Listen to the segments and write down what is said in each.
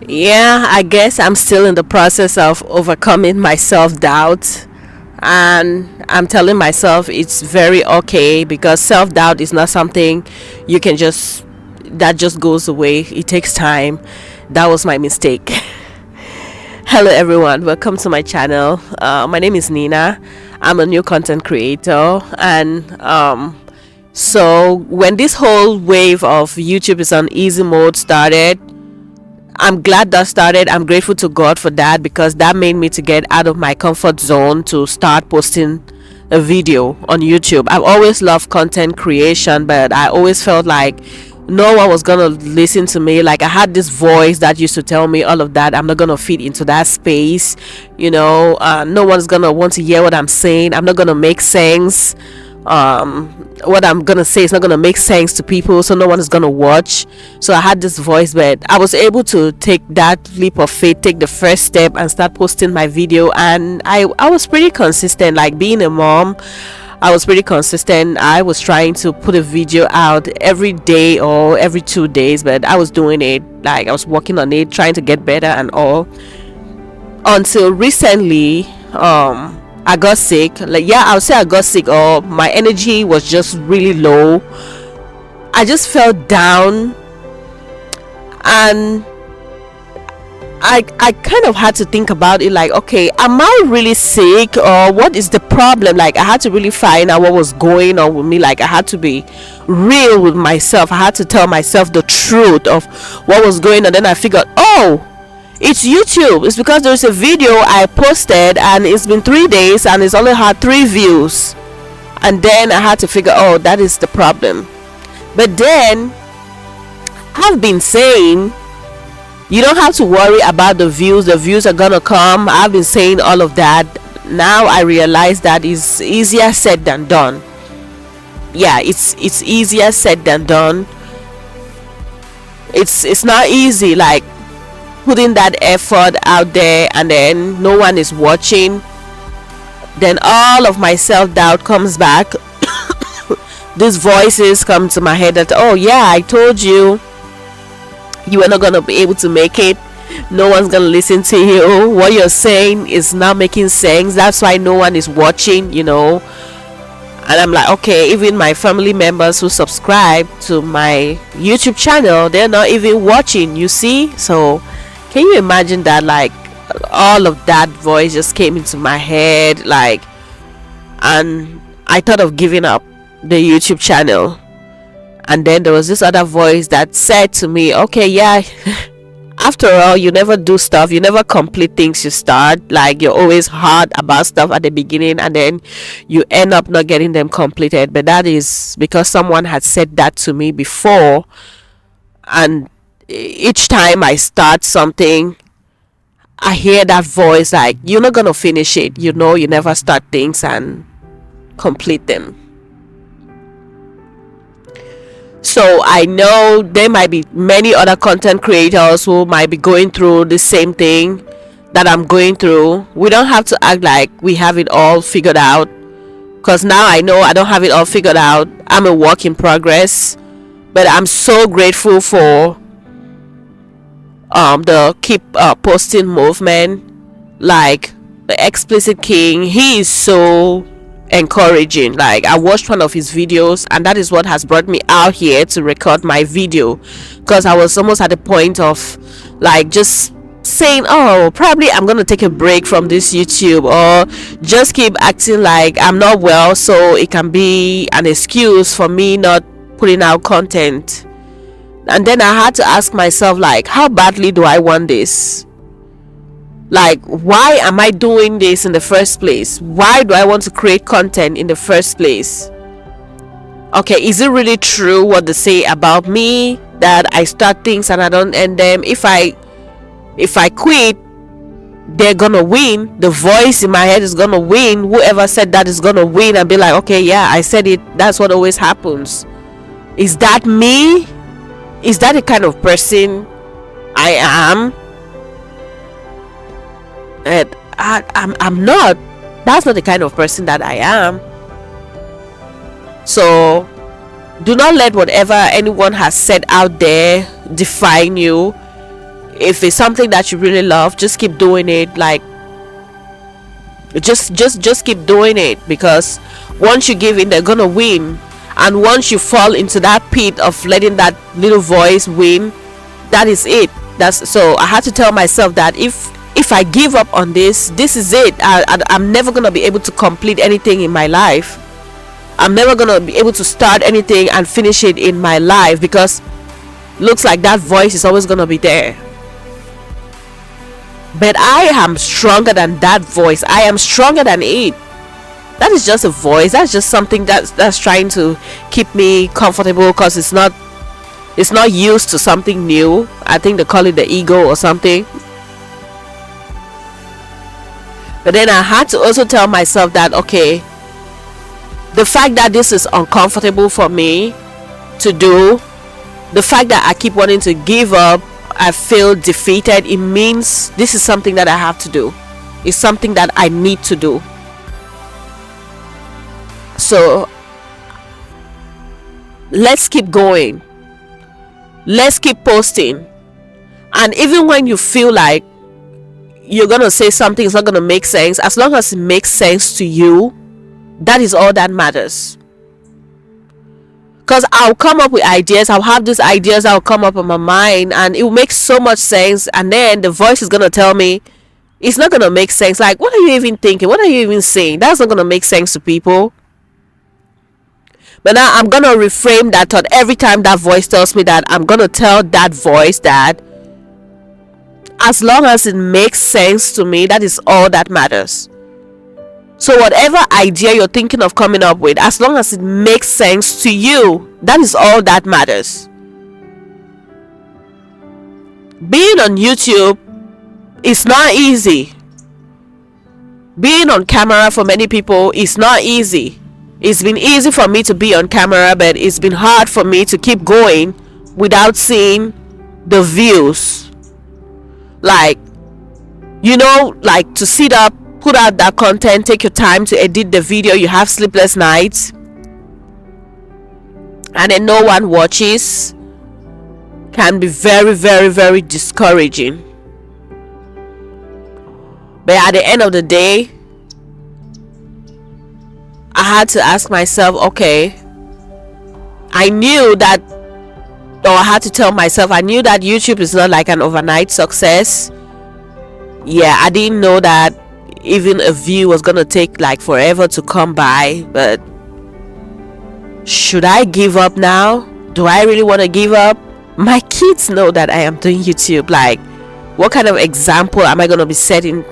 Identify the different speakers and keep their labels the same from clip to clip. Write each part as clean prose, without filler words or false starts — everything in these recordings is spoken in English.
Speaker 1: Yeah, I guess I'm still in the process of overcoming my self doubt. And I'm telling myself it's very okay because self doubt is not something you can that just goes away. It takes time. That was my mistake. Hello, everyone. Welcome to my channel. My name is Nina. I'm a new content creator. So when this whole wave of YouTube is on easy mode started, I'm glad that started. I'm grateful to God for that because that made me to get out of my comfort zone to start posting a video on YouTube. I've always loved content creation, but I always felt like no one was gonna listen to me. Like I had this voice that used to tell me all of that. I'm not gonna fit into that space. No one's gonna want to hear what I'm saying. I'm not gonna make sense. What I'm gonna say is not gonna make sense to people, so no one is gonna watch. So I had this voice, but I was able to take that leap of faith, take the first step, and start posting my video. And I was pretty consistent. Like being a mom, I was pretty consistent. I was trying to put a video out every day or every 2 days, but I was doing it. Like I was working on it, trying to get better and all. Until recently, I got sick. Like, yeah, I'll say I got sick, or my energy was just really low. I just felt down, and I kind of had to think about it. Like, okay, am I really sick, or what is the problem? Like, I had to really find out what was going on with me. Like, I had to be real with myself. I had to tell myself the truth of what was going on. Then I figured, oh, it's YouTube. It's because there's a video I posted and it's been 3 days and it's only had 3 views. And then I had to figure, oh, that is the problem. But then I've been saying you don't have to worry about the views. The views are gonna come. I've been saying all of that. Now I realize that is easier said than done. Yeah, it's easier said than done. It's not easy, like putting that effort out there and then no one is watching. Then all of my self-doubt comes back. These voices come to my head that, oh yeah, I told you you were not gonna be able to make it. No one's gonna listen to you. What you're saying is not making sense. That's why no one is watching. And I'm like, okay, even my family members who subscribe to my YouTube channel, they're not even watching, you see. So can you imagine that? Like all of that voice just came into my head, like, and I thought of giving up the YouTube channel. And then there was this other voice that said to me, okay, yeah, after all, you never do stuff, you never complete things you start. Like you're always hard about stuff at the beginning and then you end up not getting them completed. But that is because someone had said that to me before, and each time I start something, I hear that voice like, you're not gonna finish it. You never start things and complete them. So I know there might be many other content creators who might be going through the same thing that I'm going through. We don't have to act like we have it all figured out, because now I know I don't have it all figured out. I'm a work in progress, but I'm so grateful for the keep posting movement. Like the Explicit King, he is so encouraging. Like I watched one of his videos and that is what has brought me out here to record my video, because I was almost at the point of like just saying, oh, probably I'm gonna take a break from this YouTube, or just keep acting like I'm not well so it can be an excuse for me not putting out content. And then I had to ask myself, like, how badly do I want this? Like, why am I doing this in the first place? Why do I want to create content in the first place? Okay, is it really true what they say about me, that I start things and I don't end them? If I quit, they're gonna win. The voice in my head is gonna win. Whoever said that is gonna win and be like, okay, yeah, I said it. That's what always happens. Is that me? Is that the kind of person I am? And I'm not. That's not the kind of person that I am. So do not let whatever anyone has said out there define you. If it's something that you really love, just keep doing it. Like, just keep doing it, because once you give in, they're gonna win. And once you fall into that pit of letting that little voice win, that is it. That's so I had to tell myself that if I give up on this is it. I'm never gonna be able to complete anything in my life. I'm never gonna be able to start anything and finish it in my life, because looks like that voice is always gonna be there. But I am stronger than that voice. I am stronger than it. That is just a voice. That's just something that's trying to keep me comfortable, because it's not used to something new. I think they call it the ego or something. But then I had to also tell myself that, okay, the fact that this is uncomfortable for me to do, the fact that I keep wanting to give up, I feel defeated, it means this is something that I have to do. It's something that I need to do. So let's keep going. Let's keep posting. And even when you feel like you're gonna say something is not gonna make sense, as long as it makes sense to you, that is all that matters. Because I'll come up with ideas, I'll have these ideas that will come up in my mind, and it will make so much sense, and then the voice is gonna tell me it's not gonna make sense. Like, what are you even thinking? What are you even saying? That's not gonna make sense to people. But now I'm gonna reframe that thought. Every time that voice tells me that, I'm gonna tell that voice that as long as it makes sense to me, that is all that matters. So whatever idea you're thinking of coming up with, as long as it makes sense to you, that is all that matters. Being on YouTube is not easy. Being on camera for many people is not easy. It's been easy for me to be on camera, but it's been hard for me to keep going without seeing the views. Like, like to sit up, put out that content, take your time to edit the video, you have sleepless nights, and then no one watches, can be very, very, very discouraging. But at the end of the day, I had to ask myself, okay, I knew that, or I had to tell myself, I knew that YouTube is not like an overnight success. Yeah, I didn't know that even a view was gonna take like forever to come by. But should I give up now? Do I really want to give up? My kids know that I am doing YouTube. Like, what kind of example am I gonna be setting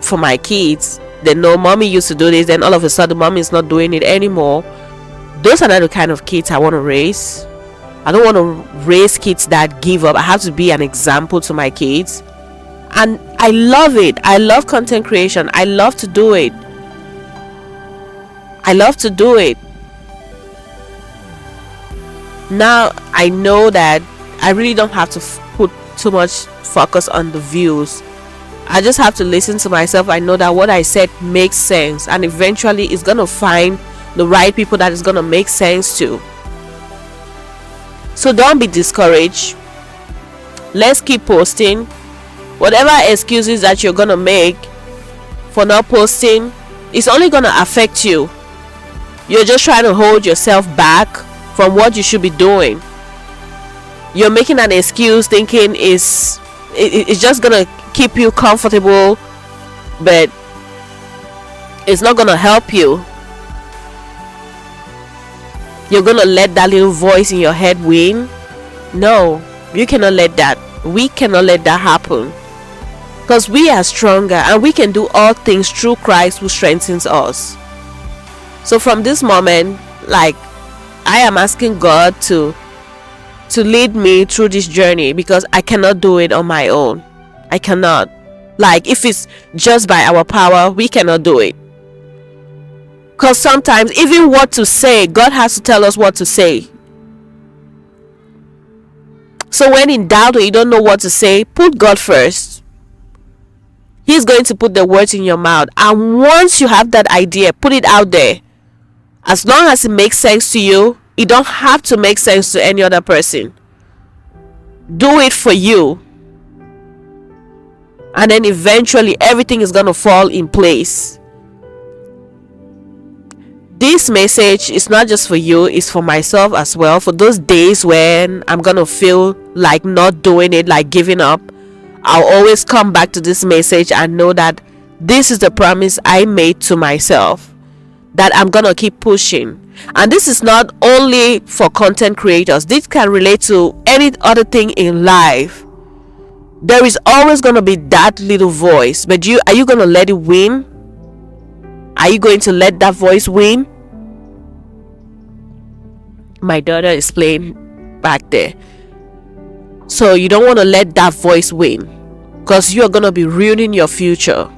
Speaker 1: for my kids? They know mommy used to do this, then all of a sudden mommy is not doing it anymore. Those are not the kind of kids I want to raise. I don't want to raise kids that give up. I have to be an example to my kids. And I love it. I love content creation. I love to do it. I love to do it. Now I know that I really don't have to put too much focus on the views. I just have to listen to myself. I know that what I said makes sense, and eventually it's gonna find the right people that is gonna make sense to. So don't be discouraged. Let's keep posting. Whatever excuses that you're gonna make for not posting, it's only gonna affect you. You're just trying to hold yourself back from what you should be doing. You're making an excuse thinking it's just gonna keep you comfortable, but it's not gonna help you. You're gonna let that little voice in your head win? No, you cannot let that. We cannot let that happen, because we are stronger and we can do all things through Christ who strengthens us. So from this moment, like, I am asking God to lead me through this journey, because I cannot do it on my own. I cannot. Like, if it's just by our power, we cannot do it. Because sometimes even what to say, God has to tell us what to say. So when in doubt or you don't know what to say, put God first. He's going to put the words in your mouth, and once you have that idea, put it out there. As long as it makes sense to you, it don't have to make sense to any other person. Do it for you. and then eventually everything is going to fall in place. This message is not just for you, it's for myself as well. For those days when I'm going to feel like not doing it, like giving up, I'll always come back to this message and know that this is the promise I made to myself, that I'm going to keep pushing. And this is not only for content creators, this can relate to any other thing in life. There is always going to be that little voice, but are you going to let it win? Are you going to let that voice win? My daughter is playing back there. So you don't want to let that voice win, because you are going to be ruining your future.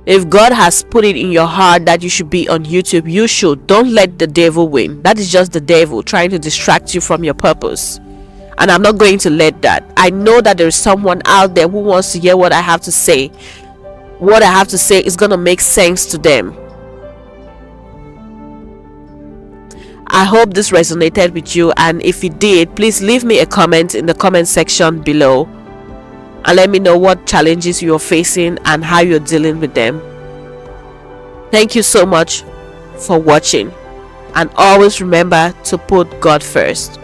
Speaker 1: If God has put it in your heart that you should be on YouTube, you should. Don't let the devil win. That is just the devil trying to distract you from your purpose. And I'm not going to let that. I know that there is someone out there who wants to hear what I have to say. What I have to say is going to make sense to them. I hope this resonated with you, and if it did, please leave me a comment in the comment section below and let me know what challenges you're facing and how you're dealing with them. Thank you so much for watching, and always remember to put God first.